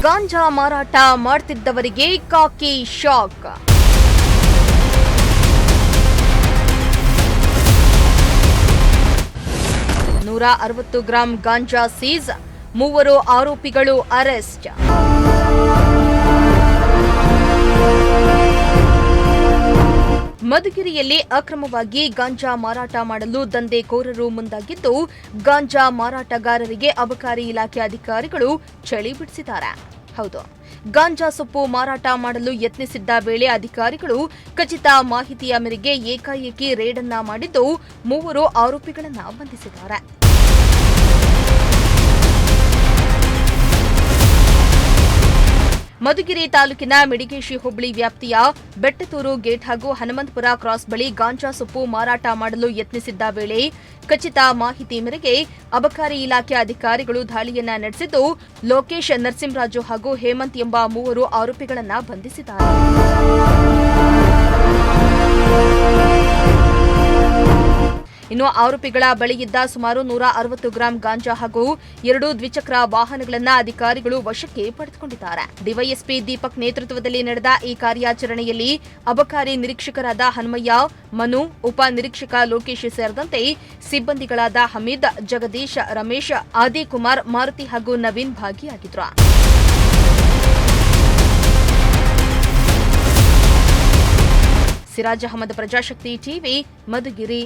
ಗಾಂಜಾ ಮಾರಾಟ ಮಾಡುತ್ತಿದ್ದವರಿಗೆ ಕಾಕಿ ಶಾಕ್. ನೂರ 60 ಗ್ರಾಂ ಗಾಂಜಾ ಸೀಸ್, 3 ಆರೋಪಿಗಳು ಅರೆಸ್ಟ್. ಮಧುಗಿರಿಯಲ್ಲಿ ಅಕ್ರಮವಾಗಿ ಗಾಂಜಾ ಮಾರಾಟ ಮಾಡಲು ದಂಧೆಕೋರರು ಮುಂದಾಗಿದ್ದು, ಗಾಂಜಾ ಮಾರಾಟಗಾರರಿಗೆ ಅಬಕಾರಿ ಇಲಾಖೆ ಅಧಿಕಾರಿಗಳು ಚಳಿ ಬಿಡಿಸಿದ್ದಾರೆ. ಹೌದು, ಗಾಂಜಾ ಸೊಪ್ಪು ಮಾರಾಟ ಮಾಡಲು ಯತ್ನಿಸಿದ್ದ ವೇಳೆ ಅಧಿಕಾರಿಗಳು ಖಚಿತ ಮಾಹಿತಿಯ ಮೇರೆಗೆ ಏಕಾಏಕಿ ರೇಡನ್ನ ಮಾಡಿದ್ದು 3 ಆರೋಪಿಗಳನ್ನು ಬಂಧಿಸಿದ್ದಾರೆ. ಮಧುಗಿರಿ ತಾಲೂಕಿನ ಮಿಡಿಗೇಶಿ ಹೋಬಳಿ ವ್ಯಾಪ್ತಿಯ ಬೆಟ್ಟತೂರು ಗೇಟ್ ಹಾಗೂ ಹನುಮಂತಪುರ ಕ್ರಾಸ್ ಬಳಿ ಗಾಂಜಾ ಸೊಪ್ಪು ಮಾರಾಟ ಮಾಡಲು ಯತ್ನಿಸಿದ್ದ ವೇಳೆ ಖಚಿತ ಮಾಹಿತಿ ಮೇರೆಗೆ ಅಬಕಾರಿ ಇಲಾಖೆ ಅಧಿಕಾರಿಗಳು ದಾಳಿಯನ್ನ ನಡೆಸಿದ್ದು, ಲೋಕೇಶ್, ನರಸಿಂಹರಾಜು ಹಾಗೂ ಹೇಮಂತ್ ಎಂಬ 3 ಆರೋಪಿಗಳನ್ನು ಬಂಧಿಸಿದ್ದಾರೆ. ಇನ್ನು ಆರೋಪಿಗಳ ಬಳಿಯಿದ್ದ ಸುಮಾರು 160 ಗ್ರಾಂ ಗಾಂಜಾ ಹಾಗೂ 2 ದ್ವಿಚಕ್ರ ವಾಹನಗಳನ್ನು ಅಧಿಕಾರಿಗಳು ವಶಕ್ಕೆ ಪಡೆದುಕೊಂಡಿದ್ದಾರೆ. ಡಿವೈಎಸ್ಪಿ ದೀಪಕ್ ನೇತೃತ್ವದಲ್ಲಿ ನಡೆದ ಈ ಕಾರ್ಯಾಚರಣೆಯಲ್ಲಿ ಅಬಕಾರಿ ನಿರೀಕ್ಷಕರಾದ ಹನುಮಯ್ಯ, ಮನು, ಉಪ ನಿರೀಕ್ಷಕ ಲೋಕೇಶ್ ಸೇರಿದಂತೆ ಸಿಬ್ಬಂದಿಗಳಾದ ಹಮೀದ್, ಜಗದೀಶ್, ರಮೇಶ್, ಆದಿಕುಮಾರ್, ಮಾರುತಿ ಹಾಗೂ ನವೀನ್ ಭಾಗಿಯಾಗಿದ್ದರು. ಸಿರಾಜ್ ಅಹಮದ್, ಪ್ರಜಾಶಕ್ತಿ ಟಿವಿ, ಮಧುಗಿರಿ.